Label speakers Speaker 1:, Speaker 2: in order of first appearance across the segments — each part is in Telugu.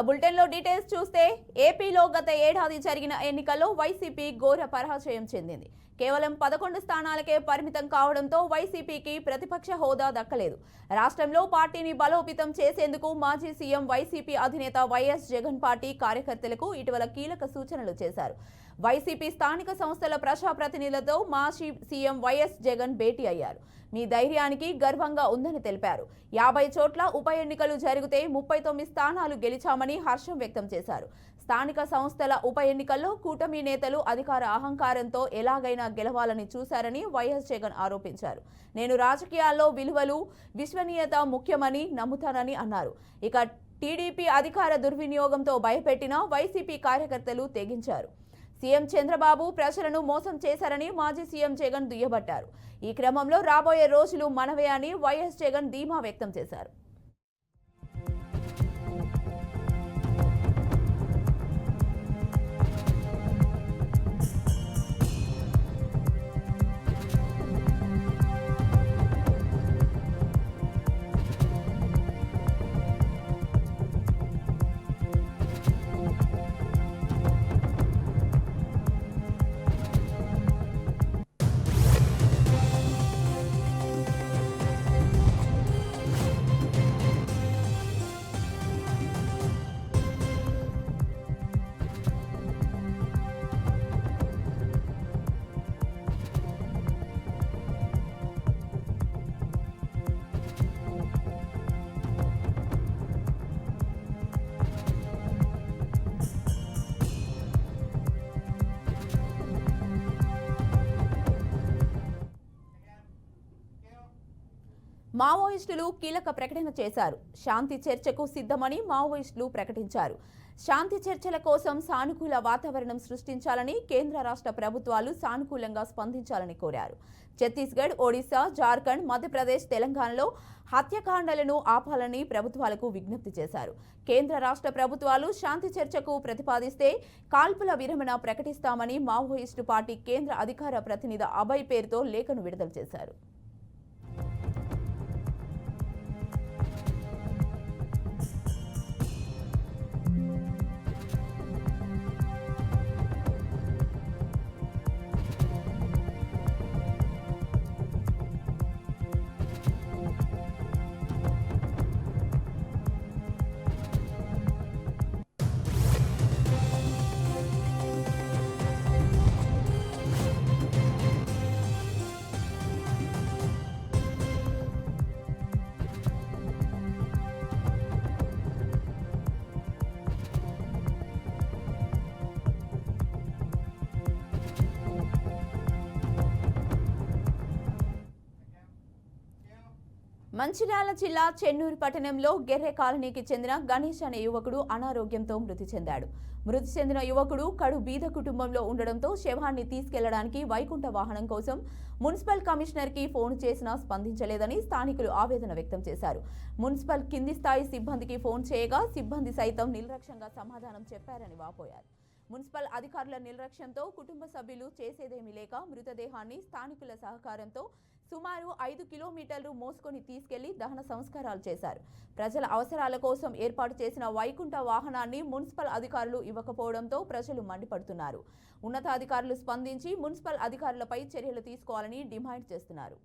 Speaker 1: బులెటిన్లో డీటెయిల్స్ చూస్తే ఏపీలో గత ఏడాది జరిగిన ఎన్నికల్లో వైసీపీ ఘోర పరాజయం చెందింది. కేవలం 11 స్థానాలకే పరిమితం కావడంతో వైసీపీకి ప్రతిపక్ష హోదా దక్కలేదు. రాష్ట్రంలో పార్టీని బలోపేతం చేసేందుకు మాజీ సీఎం వైసీపీ అధినేత వైఎస్ జగన్ పార్టీ కార్యకర్తలకు ఇటీవల కీలక సూచనలు చేశారు. వైసీపీ స్థానిక సంస్థల ప్రజాప్రతినిధులతో మాజీ సీఎం వైఎస్ జగన్ భేటీ అయ్యారు. మీ ధైర్యానికి గర్వంగా ఉందని తెలిపారు. 50 చోట్ల ఉప ఎన్నికలు జరిగితే 39 స్థానాలు గెలిచామని హర్షం వ్యక్తం చేశారు. స్థానిక సంస్థల ఉప ఎన్నికల్లో కూటమి నేతలు అధికార అహంకారంతో ఎలాగైనా గెలవాలని చూశారని వైఎస్ జగన్ ఆరోపించారు. నేను రాజకీయాల్లో విలువలు, విశ్వనీయత ముఖ్యమని నమ్ముతానని అన్నారు. ఇక టీడీపీ అధికార దుర్వినియోగంతో భయపెట్టిన వైసీపీ కార్యకర్తలు తెగించారు. సీఎం చంద్రబాబు ప్రజలను మోసం చేశారని మాజీ సీఎం జగన్ దుయ్యబట్టారు. ఈ క్రమంలో రాబోయే రోజులు మనవే అని వైఎస్ జగన్ ధీమా వ్యక్తం చేశారు. మావోయిస్టులు కీలక ప్రకటన చేశారు. శాంతి చర్చకు సిద్ధమని మావోయిస్టులు ప్రకటించారు. శాంతి చర్చల కోసం సానుకూల వాతావరణం సృష్టించాలని, కేంద్ర రాష్ట్ర ప్రభుత్వాలు సానుకూలంగా స్పందించాలని కోరారు. ఛత్తీస్గఢ్, ఒడిశా, జార్ఖండ్, మధ్యప్రదేశ్, తెలంగాణలో హత్యాకాండలను ఆపాలని ప్రభుత్వాలకు విజ్ఞప్తి చేశారు. కేంద్ర రాష్ట్ర ప్రభుత్వాలు శాంతి చర్చకు ప్రతిపాదిస్తే కాల్పుల విరమణ ప్రకటిస్తామని మావోయిస్టు పార్టీ కేంద్ర అధికార ప్రతినిధి అభయ్ పేరుతో లేఖను విడుదల చేశారు. మంచిర్యాల జిల్లా చెన్నూరు పట్టణంలో గెర్రె కాలనీకి చెందిన గణేష్ అనే యువకుడు అనారోగ్యంతో మృతి చెందాడు. మృతి చెందిన యువకుడు కడు బీద కుటుంబంలో ఉండడంతో శవాన్ని తీసుకెళ్లడానికి వైకుంఠ వాహనం కోసం మున్సిపల్ కమిషనర్కి ఫోన్ చేసినా స్పందించలేదని స్థానికులు ఆవేదన వ్యక్తం చేశారు. మున్సిపల్ కింది స్థాయి సిబ్బందికి ఫోన్ చేయగా సిబ్బంది సైతం నిర్లక్ష్యంగా సమాధానం చెప్పారని వాపోయారు. మున్సిపల్ అధికారుల నిర్లక్ష్యంతో కుటుంబ సభ్యులు చేసేదేమీ లేక మృతదేహాన్ని స్థానికుల సహకారంతో సుమారు 5 కిలోమీటర్లు మోసుకొని తీసుకెళ్లి దహన సంస్కారాలు చేశారు. ప్రజల అవసరాల కోసం ఏర్పాటు చేసిన వైకుంఠ వాహనాన్ని మున్సిపల్ అధికారులు ఇవ్వకపోవడంతో ప్రజలు మండిపడుతున్నారు. ఉన్నతాధికారులు స్పందించి మున్సిపల్ అధికారులపై చర్యలు తీసుకోవాలని డిమాండ్ చేస్తున్నారు.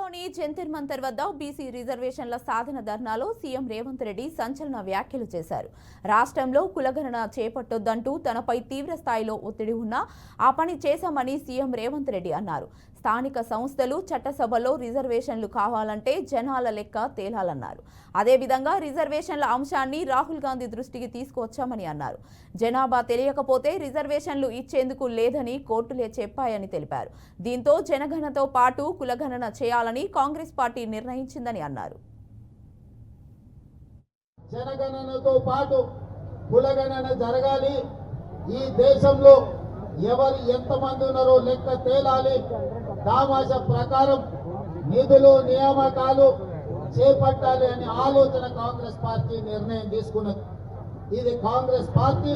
Speaker 1: ఢిల్లీలోని జంతర్ మంతర్ వద్ద బీసీ రిజర్వేషన్ల సాధన ధర్నాలో సీఎం రేవంత్ రెడ్డి సంచలన వ్యాఖ్యలు చేశారు. రాష్ట్రంలో కులగణన చేపట్టొద్దంటూ తనపై తీవ్ర స్థాయిలో ఒత్తిడి ఉన్నా ఆ పని చేశామని సీఎం రేవంత్ రెడ్డి అన్నారు. స్థానిక సంస్థలు చట్టసభలో రిజర్వేషన్లు కావాలంటే జనాల లెక్క తేలాలన్నారు. అదేవిధంగా రిజర్వేషన్ల అంశాన్ని రాహుల్ గాంధీ దృష్టికి తీసుకువచ్చామని అన్నారు. జనాభా తెలియకపోతే రిజర్వేషన్లు ఇచ్చేందుకు లేదని కోర్టులే చెప్పాయని తెలిపారు. దీంతో జనగణనతో పాటు కులగణన చేయాలని కాంగ్రెస్ పార్టీ నిర్ణయించిందని అన్నారు.
Speaker 2: జనగణనతో పాటు కులగణన జరగాలి. ఈ దేశంలో ఎవరు ఎంతమంది ఉన్నారో లెక్క తేలాలి. దామాష ప్రకారం నిధులు నియామకాలు చేపట్టాలి అనే ఆలోచన కాంగ్రెస్ పార్టీ నిర్ణయం తీసుకున్నది. ఇది కాంగ్రెస్ పార్టీ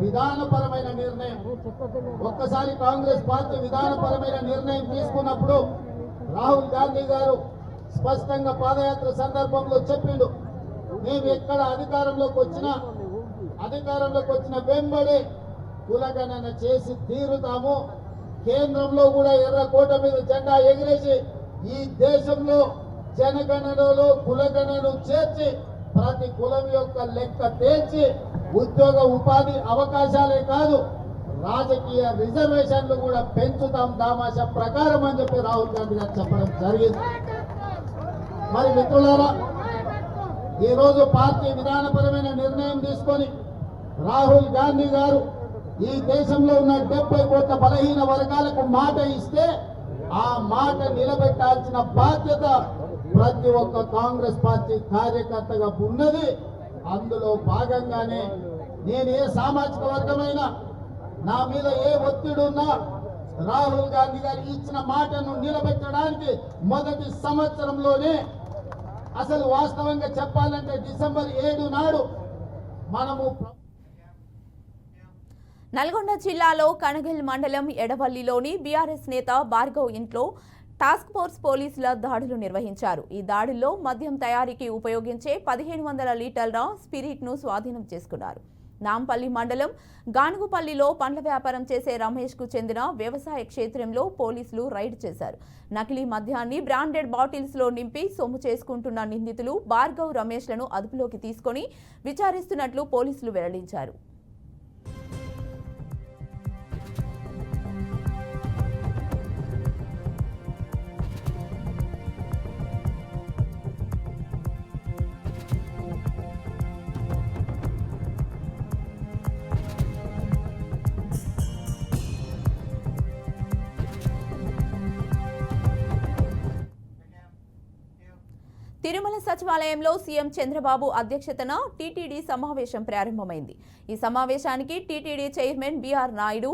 Speaker 2: విధానపరమైన నిర్ణయం. ఒక్కసారి కాంగ్రెస్ పార్టీ విధానపరమైన నిర్ణయం తీసుకున్నప్పుడు రాహుల్ గాంధీ గారు స్పష్టంగా పాదయాత్ర సందర్భంలో చెప్పిండు, మేము ఎక్కడ అధికారంలోకి వచ్చిన వెంబడి కులగణన చేసి తీరుతాము. కేంద్రంలో కూడా ఎర్రకోట మీద జెండా ఎగిరేసి ఈ దేశంలో జనగణనలో కులగణను చేర్చి ప్రతి కులం యొక్క లెక్క తేల్చి ఉద్యోగ ఉపాధి అవకాశాలే కాదు రాజకీయ రిజర్వేషన్లు కూడా పెంచుతాం దామాష ప్రకారం అని చెప్పి రాహుల్ గాంధీ గారు చెప్పడం జరిగింది. మరి మిత్రులారా, ఈరోజు పార్టీ విధానపరమైన నిర్ణయం తీసుకొని రాహుల్ గాంధీ గారు ఈ దేశంలో ఉన్న 70 కోట్ల బలహీన వర్గాలకు మాట ఇస్తే ఆ మాట నిలబెట్టాల్సిన బాధ్యత ప్రతి ఒక్క కాంగ్రెస్ పార్టీ కార్యకర్తగా ఉన్నది. అందులో భాగంగానే నేను ఏ సామాజిక వర్గమైనా నా మీద ఏ ఒత్తిడి ఉన్నా రాహుల్ గాంధీ గారు ఇచ్చిన మాటను నిలబెట్టడానికి మొదటి సంవత్సరంలోనే, అసలు వాస్తవంగా చెప్పాలంటే డిసెంబర్ 7 నాడు మనము
Speaker 1: నల్గొండ జిల్లాలో కనగల్ మండలం ఎడవల్లిలోని బీఆర్ఎస్ నేత భార్గవ్ ఇంట్లో టాస్క్ ఫోర్స్ పోలీసుల దాడులు నిర్వహించారు. ఈ దాడుల్లో మద్యం తయారీకి ఉపయోగించే 1500 లీటర్ల స్పిరిట్ను స్వాధీనం చేసుకున్నారు. నాంపల్లి మండలం గానుగుపల్లిలో పండ్ల వ్యాపారం చేసే రమేష్కు చెందిన వ్యవసాయ క్షేత్రంలో పోలీసులు రైడ్ చేశారు. నకిలీ మద్యాన్ని బ్రాండెడ్ బాటిల్స్లో నింపి సొమ్ము చేసుకుంటున్న నిందితులు భార్గవ్, రమేష్లను అదుపులోకి తీసుకొని విచారిస్తున్నట్లు పోలీసులు వెల్లడించారు. తిరుమల సచివాలయంలో సీఎం చంద్రబాబు అధ్యక్షతన టీటీడీ సమావేశం ప్రారంభమైంది. ఈ సమావేశానికి TTD chairman BR Naidu,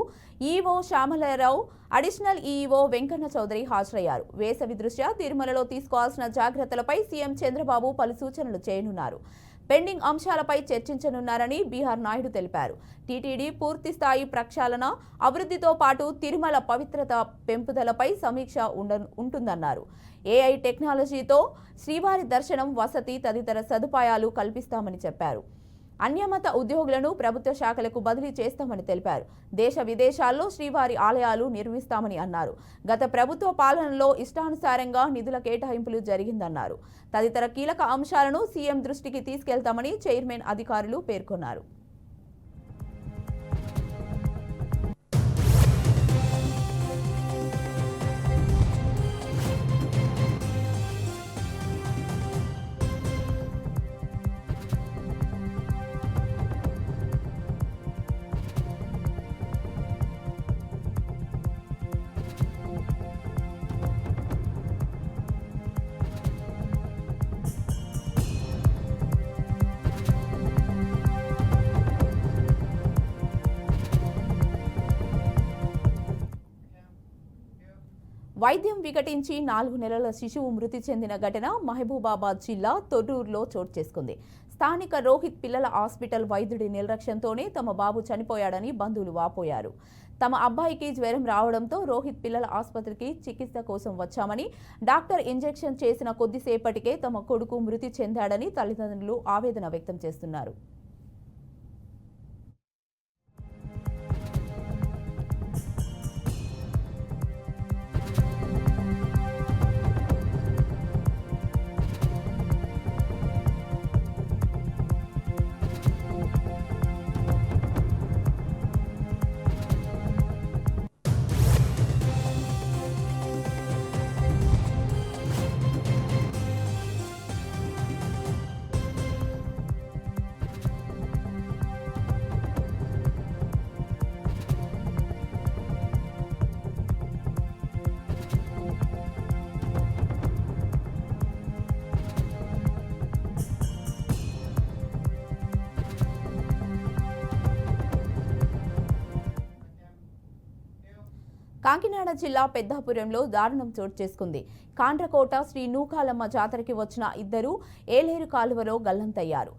Speaker 1: EO Syamala Rao, additional EO Venkanna Chowdary హాజరయ్యారు. వేసవి దృష్ట్యా తిరుమలలో తీసుకోవాల్సిన జాగ్రత్తలపై సీఎం చంద్రబాబు పలు సూచనలు చేయనున్నారు. పెండింగ్ అంశాలపై చర్చించనున్నారని బీఆర్ నాయుడు తెలిపారు. టీటీడీ పూర్తి స్థాయి ప్రక్షాళన, అభివృద్ధితో పాటు తిరుమల పవిత్రత పెంపుదలపై సమీక్ష ఉంటుందన్నారు. ఏఐ టెక్నాలజీతో శ్రీవారి దర్శనం, వసతి తదితర సదుపాయాలు కల్పిస్తామని చెప్పారు. అన్యమత ఉద్యోగులను ప్రభుత్వ శాఖలకు బదిలీ చేస్తామని తెలిపారు. దేశ విదేశాల్లో శ్రీవారి ఆలయాలు నిర్మిస్తామని అన్నారు. గత ప్రభుత్వ పాలనలో ఇష్టానుసారంగా నిధుల కేటాయింపులు జరిగిందన్నారు. తదితర కీలక అంశాలను సీఎం దృష్టికి తీసుకెళ్తామని చైర్మన్ అధికారులు పేర్కొన్నారు. వైద్యం వికటించి 4 నెలల శిశువు మృతి చెందిన ఘటన మహబూబాబాద్ జిల్లా తొర్రూరులో చోటు చేసుకుంది. స్థానిక రోహిత్ పిల్లల హాస్పిటల్ వైద్యుడి నిర్లక్ష్యంతోనే తమ బాబు చనిపోయాడని బంధువులు వాపోయారు. తమ అబ్బాయికి జ్వరం రావడంతో రోహిత్ పిల్లల ఆసుపత్రికి చికిత్స కోసం వచ్చామని, డాక్టర్ ఇంజెక్షన్ చేసిన కొద్దిసేపటికే తమ కొడుకు మృతి చెందాడని తల్లిదండ్రులు ఆవేదన వ్యక్తం చేస్తున్నారు. కాకినాడ జిల్లా పెద్దాపురంలో దారుణం చోటు చేసుకుంది. కాండ్రకోట శ్రీ నూకాలమ్మ జాతరకి వచ్చిన ఇద్దరు ఏలేరు కాలువలో గల్లంతయ్యారు.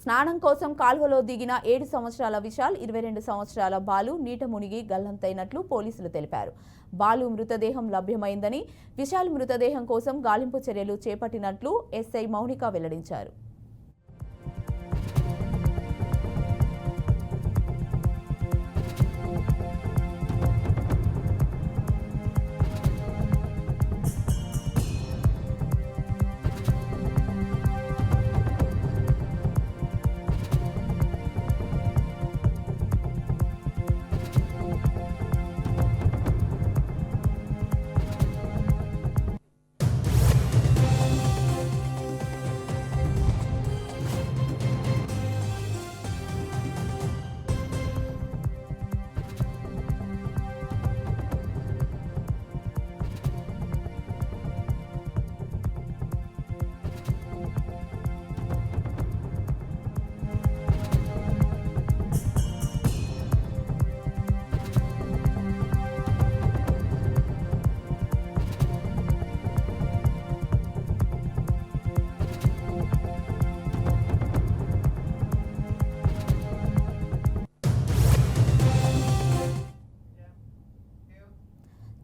Speaker 1: స్నానం కోసం కాలువలో దిగిన 7 సంవత్సరాల విశాల్, 22 సంవత్సరాల బాలు నీట మునిగి గల్లంతైనట్లు పోలీసులు తెలిపారు. బాలు మృతదేహం లభ్యమైందని, విశాల్ మృతదేహం కోసం గాలింపు చర్యలు చేపట్టినట్లు ఎస్ఐ మౌనిక వెల్లడించారు.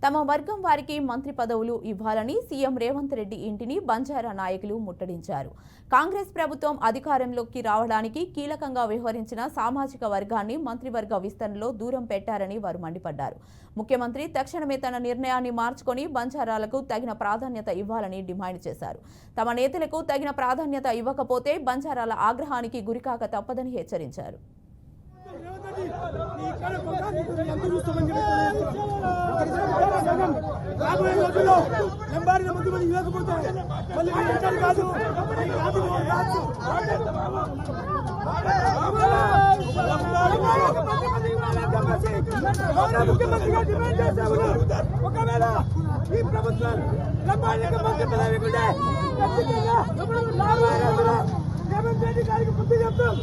Speaker 1: తమ వర్గం వారికి మంత్రి పదవులు ఇవ్వాలని సీఎం రేవంత్ రెడ్డి ఇంటిని బంజారా నాయకులు ముట్టడించారు. కాంగ్రెస్ ప్రభుత్వం అధికారంలోకి రావడానికి కీలకంగా వ్యవహరించిన సామాజిక వర్గాన్ని మంత్రివర్గ విస్తరణలో దూరం పెట్టారని వారు మండిపడ్డారు. ముఖ్యమంత్రి తక్షణమే తన నిర్ణయాన్ని మార్చుకొని బంజారాలకు తగిన ప్రాధాన్యత ఇవ్వాలని డిమాండ్ చేశారు. తమ నేతలకు తగిన ప్రాధాన్యత ఇవ్వకపోతే బంజారాల ఆగ్రహానికి గురికాక తప్పదని హెచ్చరించారు.
Speaker 3: ఒకవేళ ఈ ప్రభుత్వం రేవంత్ రెడ్డి గారికి బుద్ధి చెప్తాం.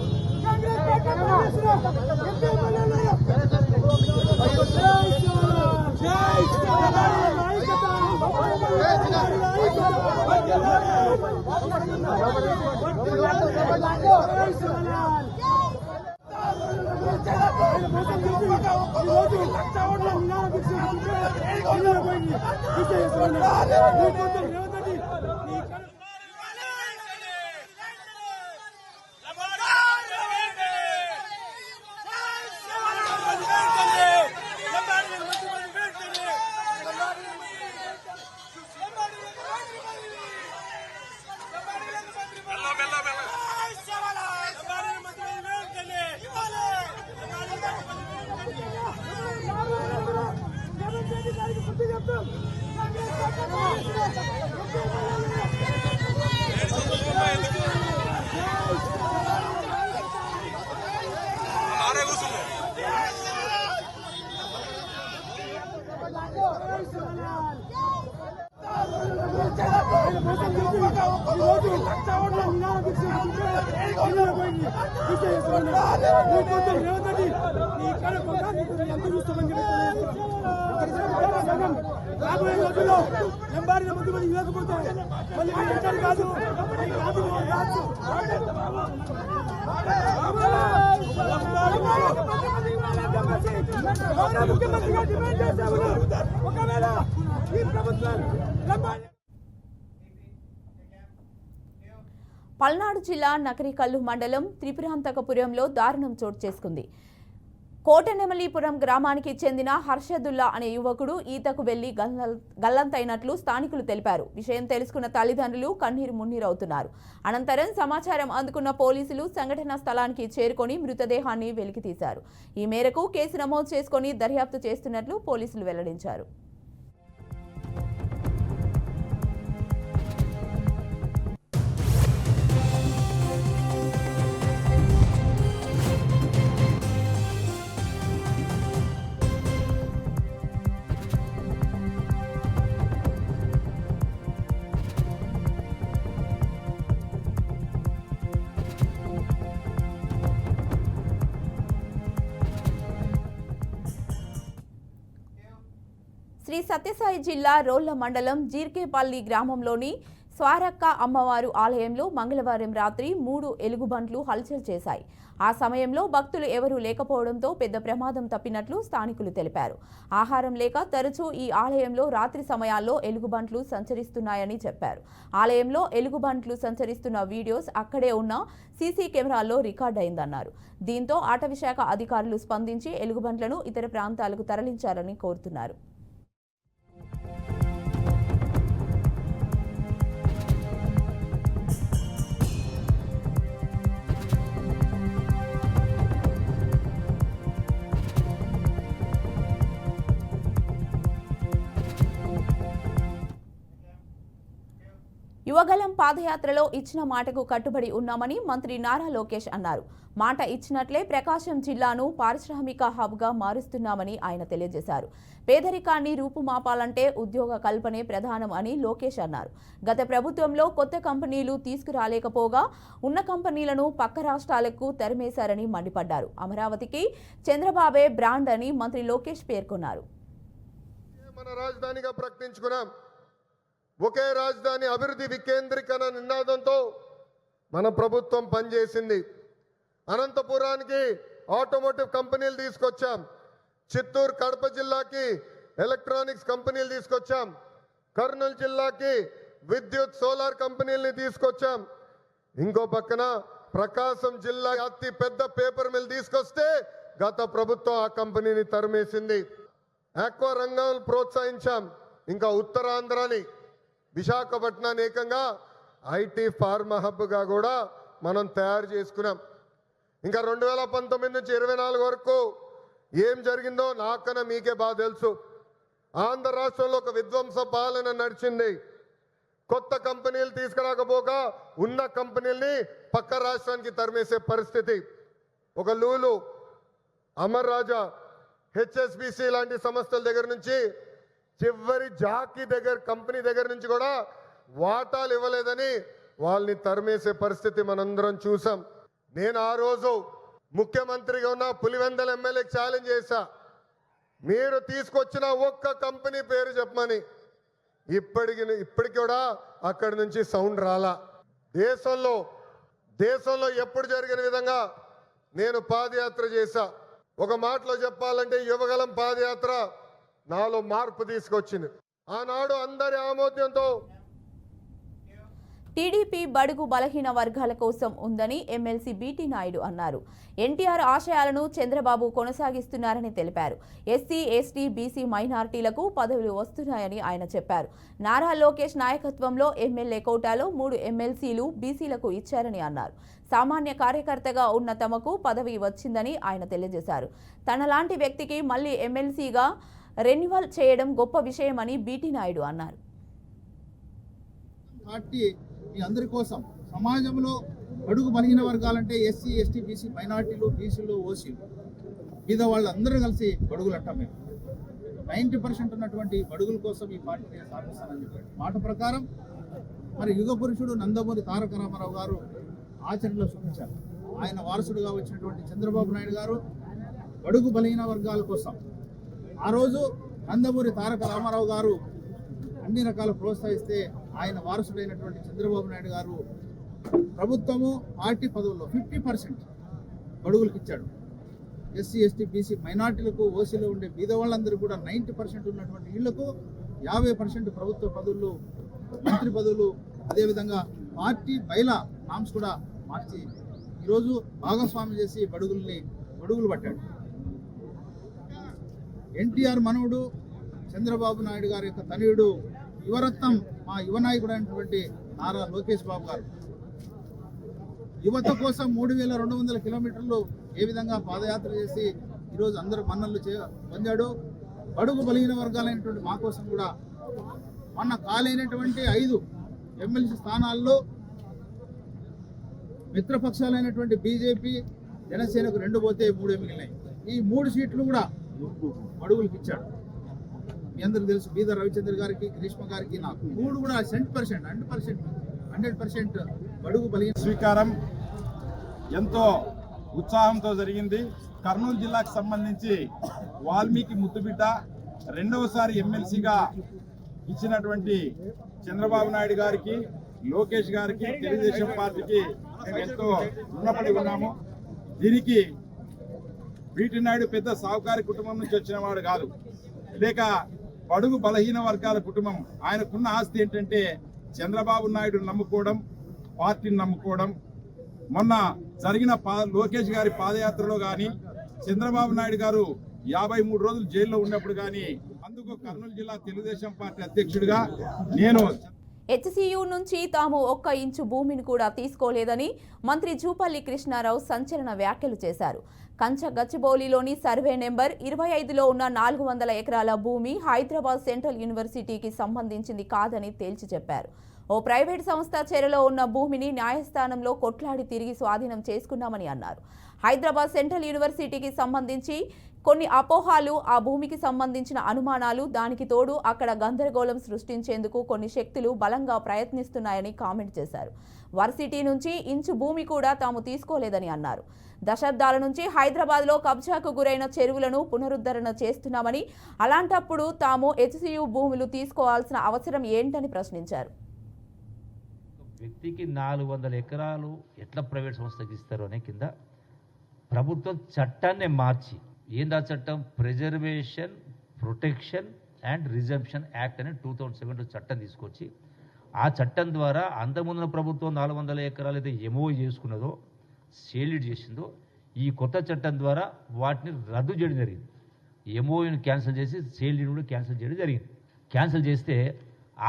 Speaker 3: రాబోయే రోజుల్లో ఎంబారిన ముఖ్యమంత్రి ఇవ్వకపోతే మళ్ళీ కాదు ముఖ్యమంత్రిగా డిమాండ్ చేశాము. ఒకవేళ ఈ ప్రభుత్వం
Speaker 1: పల్నాడు జిల్లా నకరికల్లు మండలం త్రిపురాంతకపురంలో దారుణం చోటు చేసుకుంది. కోటనెమలీపురం గ్రామానికి చెందిన హర్షదుల్లా అనే యువకుడు ఈతకు వెళ్లి గల్లంతైనట్లు స్థానికులు తెలిపారు. విషయం తెలుసుకున్న తల్లిదండ్రులు కన్నీరు మున్నీరవుతున్నారు. అనంతరం సమాచారం అందుకున్న పోలీసులు సంఘటనా స్థలానికి చేరుకొని మృతదేహాన్ని వెలికితీశారు. ఈ మేరకు కేసు నమోదు చేసుకుని దర్యాప్తు చేస్తున్నట్లు పోలీసులు వెల్లడించారు. శ్రీ సత్యసాయి జిల్లా రోళ్ల మండలం జీర్కేపల్లి గ్రామంలోని స్వారక్క అమ్మవారు ఆలయంలో మంగళవారం రాత్రి 3 ఎలుగుబంట్లు హల్చల్ చేశాయి. ఆ సమయంలో భక్తులు ఎవరూ లేకపోవడంతో పెద్ద ప్రమాదం తప్పినట్లు స్థానికులు తెలిపారు. ఆహారం లేక తరచూ ఈ ఆలయంలో రాత్రి సమయాల్లో ఎలుగుబంట్లు సంచరిస్తున్నాయని చెప్పారు. ఆలయంలో ఎలుగుబంట్లు సంచరిస్తున్న వీడియోస్ అక్కడే ఉన్న సీసీ కెమెరాల్లో రికార్డయిందన్నారు. దీంతో అటవీశాఖ అధికారులు స్పందించి ఎలుగుబంట్లను ఇతర ప్రాంతాలకు తరలించాలని కోరుతున్నారు. యువగలం పాదయాత్రలో ఇచ్చిన మాటకు కట్టుబడి ఉన్నామని మంత్రి నారా లోకేష్ అన్నారు. మాట ఇచ్చినట్లే ప్రకాశం జిల్లాను పారిశ్రామిక హబ్గా మారుస్తున్నామని ఆయన తెలియజేశారు. పేదరికాన్ని రూపుమాపాలంటే ఉద్యోగ కల్పనే ప్రధానం అని లోకేష్ అన్నారు. గత ప్రభుత్వంలో కొత్త కంపెనీలు తీసుకురాలేకపోగా ఉన్న కంపెనీలను పక్క రాష్ట్రాలకు తరిమేశారని మండిపడ్డారు. అమరావతికి చంద్రబాబే బ్రాండ్ అని మంత్రి లోకేష్ పేర్కొన్నారు.
Speaker 4: మన రాజధానిగా ప్రకటించుకున్నాం. ఒకే రాజధాని అభివృద్ధి వికేంద్రీకరణ నినాదంతో మన ప్రభుత్వం పనిచేసింది. అనంతపురానికి ఆటోమోటివ్ కంపెనీలు తీసుకొచ్చాం. చిత్తూరు కడప జిల్లాకి ఎలక్ట్రానిక్స్ కంపెనీలు తీసుకొచ్చాం. కర్నూలు జిల్లాకి విద్యుత్ సోలార్ కంపెనీలని తీసుకొచ్చాం. ఇంకో పక్కన ప్రకాశం జిల్లా అతి పెద్ద పేపర్ మిల్ తీసుకొస్తే గత ప్రభుత్వం ఆ కంపెనీని తరిమేసింది. ఆక్వా రంగాన్ని ప్రోత్సహించాం. ఇంకా ఉత్తరాంధ్రని విశాఖపట్నాన్ని ఏకంగా ఐటీ ఫార్మా హబ్గా కూడా మనం తయారు చేసుకున్నాం. ఇంకా 2019 నుంచి 24 వరకు ఏం జరిగిందో నాకన్నా మీకే బాగా తెలుసు. ఆంధ్ర రాష్ట్రంలో ఒక విధ్వంస పాలన నడిచింది. కొత్త కంపెనీలు తీసుకురాకపోగా ఉన్న కంపెనీల్ని పక్క రాష్ట్రానికి తరిమేసే పరిస్థితి. ఒక లూలు, అమర్ రాజా, హెచ్ఎస్బిసి లాంటి సంస్థల దగ్గర నుంచి చివరి జాకీ దగ్గర కంపెనీ దగ్గర నుంచి కూడా వాటాలు ఇవ్వలేదని వాళ్ళని తరిమేసే పరిస్థితి మనందరం చూసాం. నేను ఆ రోజు ముఖ్యమంత్రిగా ఉన్న పులివెందల ఎమ్మెల్యేకి ఛాలెంజ్ చేశా, మీరు తీసుకొచ్చిన ఒక్క కంపెనీ పేరు చెప్పమని. ఇప్పటికి కూడా అక్కడి నుంచి సౌండ్ రాలా. దేశంలో ఎప్పుడు జరిగిన విధంగా నేను పాదయాత్ర చేశా. ఒక మాటలో చెప్పాలంటే యువగలం పాదయాత్ర నాలో మార్పు తీసుకొచ్చింది. ఆనాడు అందరి ఆమోదంతో
Speaker 1: టీడీపీ బడుగు బలహీన వర్గాల కోసం ఉందని ఎమ్మెల్సీ బీటీ నాయుడు అన్నారు. ఎన్టీఆర్ ఆశయాలను చంద్రబాబు కొనసాగిస్తున్నారని తెలిపారు. ఎస్సీ, ఎస్టీ, బీసీ మైనారిటీలకు పదవులు వస్తున్నాయని ఆయన చెప్పారు. నారా లోకేష్ నాయకత్వంలో ఎమ్మెల్యే కోటాలో 3 ఎమ్మెల్సీలు బీసీలకు ఇచ్చారని అన్నారు. సామాన్య కార్యకర్తగా ఉన్న తమకు పదవి వచ్చిందని ఆయన తెలియజేశారు. తనలాంటి వ్యక్తికి మళ్లీ ఎమ్మెల్సీగా రెన్యువల్ చేయడం గొప్ప విషయమని బీటీ నాయుడు అన్నారు.
Speaker 5: పార్టీ మీ అందరి కోసం సమాజంలో అడుగు బలహీన వర్గాలంటే ఎస్సీ, ఎస్టీ, బీసీ మైనార్టీలు, బీసీలు, ఓసీలు మీద వాళ్ళందరూ కలిసి బడుగులు అంటాం. మేము 90% ఉన్నటువంటి బడుగుల కోసం ఈ పార్టీని స్థాపిస్తానని చెప్పారు. మాట ప్రకారం మరి యుగ పురుషుడు నందమూరి తారక రామారావు గారు ఆచరణలో చూపించారు. ఆయన వారసుడుగా వచ్చినటువంటి చంద్రబాబు నాయుడు గారు బడుగు బలహీన వర్గాల కోసం ఆ రోజు నందమూరి తారక రామారావు గారు అన్ని రకాల ప్రోత్సహిస్తే ఆయన వారసుడైనటువంటి చంద్రబాబు నాయుడు గారు ప్రభుత్వము పార్టీ పదవుల్లో 50% బడుగులకు ఇచ్చాడు. ఎస్సీ, ఎస్టీ, బీసీ మైనార్టీలకు, ఓసీలో ఉండే బీద వాళ్ళందరూ కూడా 90% ఉన్నటువంటి ఇళ్లకు 50% ప్రభుత్వ పదవులు, మంత్రి పదవులు, అదేవిధంగా పార్టీ బైలా నామ్స్ కూడా మార్చి ఈరోజు భాగస్వామ్యం చేసి బడుగులు పట్టాడు. ఎన్టీఆర్ మనవుడు చంద్రబాబు నాయుడు గారి యొక్క తనయుడు యువరత్నం మా యువ నాయకుడు అయినటువంటి నారా లోకేష్ బాబు గారు యువత కోసం 3200 కిలోమీటర్లు ఏ విధంగా పాదయాత్ర చేసి ఈరోజు అందరూ మన్నలు పొందాడు. బడుగు బలహీన వర్గాలైనటువంటి మా కోసం కూడా మొన్న ఖాళైనటువంటి 5 ఎమ్మెల్సీ స్థానాల్లో మిత్రపక్షాలైనటువంటి బీజేపీ, జనసేనకు 2 పోతే 3 మిగిలినాయి. ఈ 3 సీట్లు కూడా బడుగులకు ఇచ్చాడు. మీ అందరికి తెలుసు, బీదర్ రవిచంద్ర గారికి, గ్రీష్మ గారికి, నాకు 3 కూడా 100% బడుగు బలహీన
Speaker 6: స్వీకారం ఎంతో ఉత్సాహంతో జరిగింది. కర్నూలు జిల్లాకు సంబంధించి వాల్మీకి ముద్దుబిడ్డ రెండవసారి ఎమ్మెల్సీగా ఇచ్చినటువంటి చంద్రబాబు నాయుడు గారికి, లోకేష్ గారికి, తెలుగుదేశం పార్టీకి మేము ఎంతో రుణపడి ఉన్నాము. దీనికి వీటి నాయుడు పెద్ద సాహుకారి కుటుంబం నుంచి వచ్చిన వాడు కాదు, లేక బడుగు బలహీన వర్గాల కుటుంబం. ఆయనకున్న ఆస్తి ఏంటంటే చంద్రబాబు నాయుడు నమ్ముకోవడం, పార్టీని నమ్ముకోవడం. మొన్న జరిగిన లోకేష్ గారి పాదయాత్రలో కానీ, చంద్రబాబు నాయుడు గారు 53 రోజులు జైల్లో ఉన్నప్పుడు కానీ, అందుకు కర్నూలు జిల్లా తెలుగుదేశం పార్టీ అధ్యక్షుడిగా నేను
Speaker 1: హెచ్సియు నుంచి తాము ఒక్క ఇంచు భూమిని కూడా తీసుకోలేదని మంత్రి జూపల్లి కృష్ణారావు సంచలన వ్యాఖ్యలు చేశారు. కంచ గచ్చిబౌలిలోని సర్వే నెంబర్ 25లో ఉన్న 400 ఎకరాల భూమి హైదరాబాద్ సెంట్రల్ యూనివర్సిటీకి సంబంధించింది కాదని తేల్చి చెప్పారు. ఓ ప్రైవేట్ సంస్థ చెరలో ఉన్న భూమిని న్యాయస్థానంలో కొట్లాడి తిరిగి స్వాధీనం చేసుకున్నామని అన్నారు. హైదరాబాద్ సెంట్రల్ యూనివర్సిటీకి సంబంధించి కొన్ని అపోహాలు, ఆ భూమికి సంబంధించిన అనుమానాలు, దానికి తోడు అక్కడ గందరగోళం సృష్టించేందుకు కొన్ని శక్తులు బలంగా ప్రయత్నిస్తున్నాయని కామెంట్ చేశారు. వర్సిటీ నుంచి ఇంచు భూమి కూడా తాము తీసుకోలేదని అన్నారు. దశాబ్దాల నుంచి హైదరాబాద్లో కబ్జాకు గురైన చెరువులను పునరుద్ధరణ చేస్తున్నామని, అలాంటప్పుడు తాము హెచ్సియు భూములు తీసుకోవాల్సిన అవసరం ఏంటని ప్రశ్నించారు.
Speaker 7: వ్యక్తికి 400 ఎకరాలు ఎట్లా ప్రైవేట్ సంస్థకి ఇస్తారు అనే కింద ప్రభుత్వం చట్టాన్ని మార్చి, ఏందా చట్టం, preservation, protection and resumption act అనే 2007 చట్టం తీసుకొచ్చి, ఆ చట్టం ద్వారా అంతకుముందున ప్రభుత్వం 400 ఎకరాలు అయితే ఎంఓ చేసుకున్నదో, సేల్డ్ చేసిందో, ఈ కొత్త చట్టం ద్వారా వాటిని రద్దు చేయడం జరిగింది. ఎంఓని క్యాన్సిల్ చేసి సేల్డ్ కూడా క్యాన్సిల్ చేయడం జరిగింది. క్యాన్సిల్ చేస్తే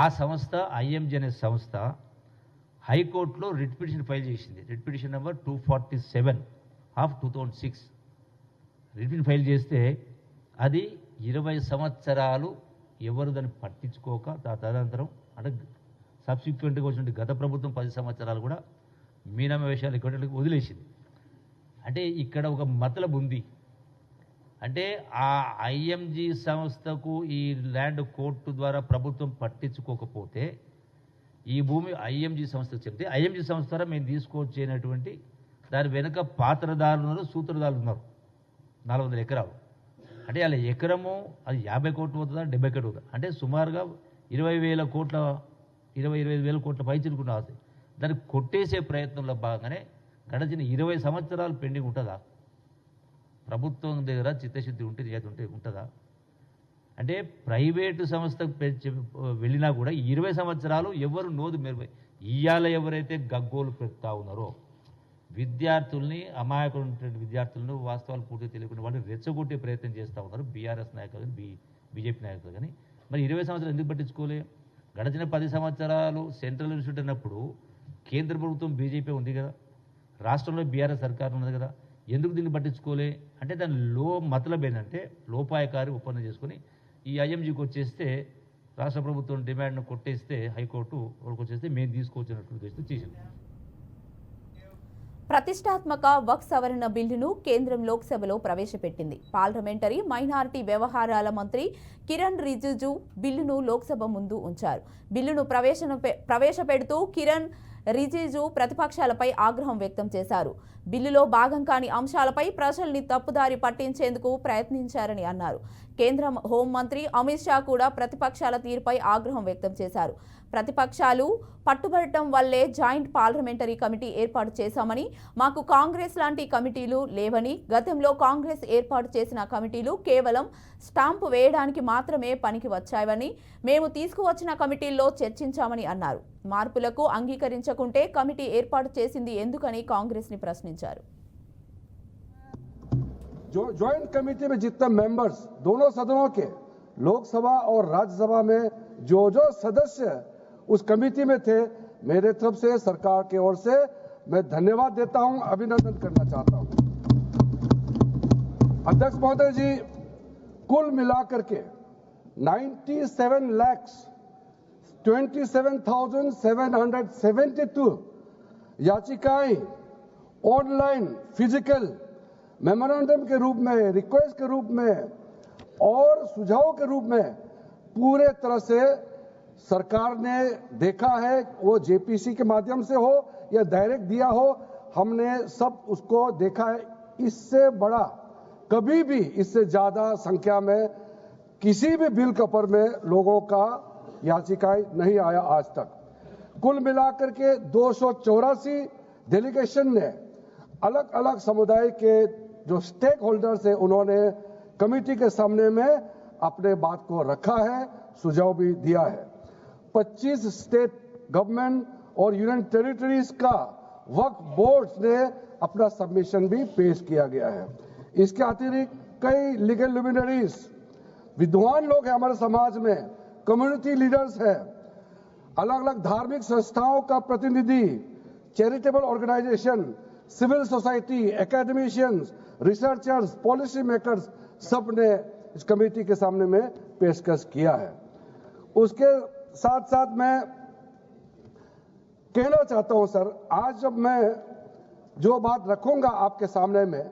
Speaker 7: ఆ సంస్థ, ఐఎంజీ అనే సంస్థ హైకోర్టులో రిట్ పిటిషన్ ఫైల్ చేసింది. Writ petition number 247 of 2006 writ petition file చేస్తే అది 20 సంవత్సరాలు ఎవరు దాన్ని పట్టించుకోక, తదనంతరం అంటే సబ్సిక్వెంట్గా వచ్చిన గత ప్రభుత్వం 10 సంవత్సరాలు కూడా మీనమ్మ విషయాలు ఇక్కడ వదిలేసింది. అంటే ఇక్కడ ఒక మతలబు ఉంది. అంటే ఆ ఐఎంజీ సంస్థకు ఈ ల్యాండ్ కోర్టు ద్వారా ప్రభుత్వం పట్టించుకోకపోతే, ఈ భూమి ఐఎంజీ సంస్థకు చెప్తే, ఐఎంజీ సంస్థ ద్వారా మేము తీసుకొచ్చేటువంటి దాని వెనుక పాత్రదారులు ఉన్నారు, సూత్రధారులు ఉన్నారు. 400 ఎకరాలు అంటే అలా ఎకరము అది 50 కోట్లు అవుతుందా, 70 కోట్లు అవుతుందా, అంటే సుమారుగా 20,000 కోట్ల 25,000 కోట్ల పై చిలుకున్న ఆస్తి. దాన్ని కొట్టేసే ప్రయత్నంలో భాగంగానే గడిచిన 20 సంవత్సరాలు పెండింగ్ ఉంటుందా? ప్రభుత్వం దగ్గర చిత్తశుద్ధి ఉంటే, నిజాయితీ ఉంటుందా? అంటే ప్రైవేటు సంస్థకు వెళ్ళినా కూడా 20 సంవత్సరాలు ఎవరు నోదు మెరుగు. ఇవాళ ఎవరైతే గగ్గోలు పెడతా ఉన్నారో, విద్యార్థుల్ని, అమాయకులు విద్యార్థులను వాస్తవాలు పూర్తిగా తెలియకుండా వాళ్ళు రెచ్చగొట్టే ప్రయత్నం చేస్తూ ఉన్నారు బీఆర్ఎస్ నాయకులు కానీ, బీజేపీ నాయకులు కానీ. మరి 20 సంవత్సరాలు ఎందుకు పట్టించుకోలే? గడిచిన 10 సంవత్సరాలు సెంట్రల్ యూనివర్సిటీ అన్నప్పుడు కేంద్ర ప్రభుత్వం బీజేపీ ఉంది కదా, రాష్ట్రంలో బీఆర్ఎస్ సర్కారు ఉన్నది కదా, ఎందుకు దీన్ని పట్టించుకోలే? అంటే దాని మతలబ్ ఏంటంటే లోపాయకారి ఒప్పందం చేసుకుని ఈ ఐఎంజీకి వచ్చేస్తే, రాష్ట్ర ప్రభుత్వం డిమాండ్ను కొట్టేస్తే, హైకోర్టు వాళ్ళకి వచ్చేస్తే మేము తీసుకోవచ్చినట్టు ఉద్దేశంతో చేసింది.
Speaker 1: ప్రతిష్టాత్మక వక్ఫ్ సవరణ బిల్లును కేంద్రం లోక్సభలో ప్రవేశపెట్టింది. పార్లమెంటరీ మైనారిటీ వ్యవహారాల మంత్రి కిరణ్ రిజిజు బిల్లును లోక్సభ ముందు ఉంచారు. బిల్లును ప్రవేశపెడుతూ కిరణ్ రిజిజు ప్రతిపక్షాలపై ఆగ్రహం వ్యక్తం చేశారు. బిల్లులో భాగం కాని అంశాలపై ప్రజల్ని తప్పుదారి పట్టించేందుకు ప్రయత్నించారని అన్నారు. కేంద్ర హోంమంత్రి అమిత్ షా కూడా ప్రతిపక్షాల తీరుపై ఆగ్రహం వ్యక్తం చేశారు. ప్రతిపక్షాలు పట్టుబడటం వల్లే జాయింట్ పార్లమెంటరీ కమిటీ ఏర్పాటు చేశామని, మాకు కాంగ్రెస్ లాంటి కమిటీలు లేవని, గతంలో కాంగ్రెస్ ఏర్పాటు చేసిన కమిటీలు కేవలం స్టాంపు వేయడానికి మాత్రమే పనికి వచ్చాయని, మేము తీసుకువచ్చిన కమిటీల్లో చర్చించామని అన్నారు. మార్పులకు అంగీకరించకుంటే కమిటీ ఏర్పాటు చేసింది ఎందుకని కాంగ్రెస్ని ప్రశ్నించారు.
Speaker 8: जो ज्वाइंट कमेटी में जितने मेंबर्स दोनों सदनों के, लोकसभा और राज्यसभा में जो सदस्य उस कमेटी में थे, मेरे तरफ से सरकार की ओर से मैं धन्यवाद देता हूं, अभिनंदन करना चाहता हूं। अध्यक्ष महोदय जी, कुल मिलाकर के 97,27,772 याचिकाएं ऑनलाइन, फिजिकल, मेमोरेंडम के रूप में, रिक्वेस्ट के रूप में और सुझाव के रूप में पूरे तरह से सरकार ने देखा है। वो जेपीसी के माध्यम से हो या डायरेक्ट दिया हो, हमने सब उसको देखा है। इससे बड़ा कभी भी, इससे ज्यादा संख्या में किसी भी बिल के ऊपर में लोगों का याचिकाएं नहीं आया आज तक। कुल मिलाकर के 284 डेलीगेशन ने अलग अलग समुदाय के जो स्टेक होल्डर्स है उन्होंने कमेटी के सामने में अपने बात को रखा है, सुझाव भी दिया है। 25 स्टेट गवर्नमेंट और यूनियन टेरिटरीज का वक्फ बोर्ड्स ने अपना सबमिशन भी पेश किया गया है। इसके अतिरिक्त कई लीगल लुमिनरीज, विद्वान लोग हैं हमारे समाज में, कम्युनिटी लीडर्स हैं, अलग अलग धार्मिक संस्थाओं का प्रतिनिधि, charitable organization, civil society, academicians, researchers, policy makers, सब ने इस कमेटी के सामने में पेशकश किया है। उसके साथ साथ मैं कहना चाहता हूं सर, आज जब मैं जो बात रखूंगा आपके सामने में,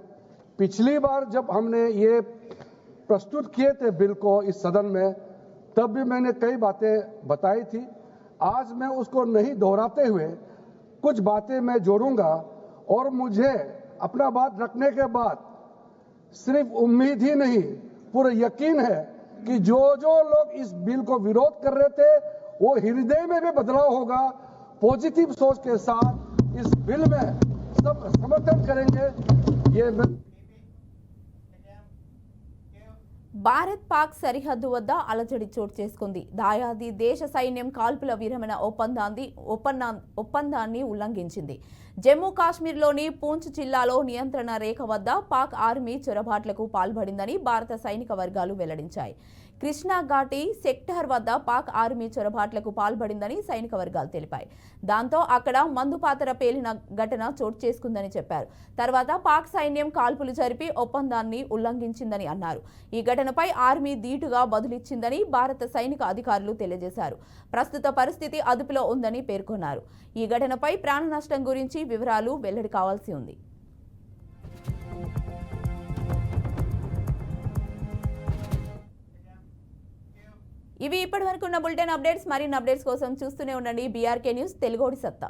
Speaker 8: पिछली बार जब हमने ये प्रस्तुत किए थे बिल को इस सदन में, तब भी मैंने कई बातें बताई थी। आज मैं उसको नहीं दोहराते हुए कुछ बातें मैं जोड़ूंगा और मुझे अपना बात रखने के बाद सिर्फ उम्मीद ही नहीं, पूरा यकीन है कि जो लोग इस बिल को विरोध कर रहे थे वो हृदय में भी बदलाव होगा। पॉजिटिव सोच के साथ इस बिल में सब समर्थन करेंगे। ये
Speaker 1: భారత్ పాక్ సరిహద్దు వద్ద అలజడి చోటు చేసుకుంది. దాయాది దేశ సైన్యం కాల్పుల విరమణ ఒప్పందాన్ని ఉల్లంఘించింది. జమ్మూ కాశ్మీర్లోని పూంచ్ జిల్లాలో నియంత్రణ రేఖ వద్ద పాక్ ఆర్మీ చొరబాట్లకు పాల్పడిందని భారత సైనిక వర్గాలు వెల్లడించాయి. కృష్ణా ఘాటి సెక్టార్ వద్ద పాక్ ఆర్మీ చొరబాట్లకు పాల్పడిందని సైనిక వర్గాలు తెలిపాయి. దాంతో అక్కడ మందుపాతర పేలిన ఘటన చోటు చేసుకుందని చెప్పారు. తర్వాత పాక్ సైన్యం కాల్పులు జరిపి ఒప్పందాన్ని ఉల్లంఘించిందని అన్నారు. ఈ ఘటనపై ఆర్మీ ధీటుగా బదులిచ్చిందని భారత సైనిక అధికారులు తెలియజేశారు. ప్రస్తుత పరిస్థితి అదుపులో ఉందని పేర్కొన్నారు. ఈ ఘటనపై ప్రాణ నష్టం గురించి వివరాలు వెల్లడి కావాల్సి ఉంది. ఇవి ఇప్పటివరకు ఉన్న బులెటిన్ అప్డేట్స్. మరిన్ని అప్డేట్స్ కోసం చూస్తూనే ఉండండి బీఆర్కే న్యూస్ తెలుగోడి సత్తా.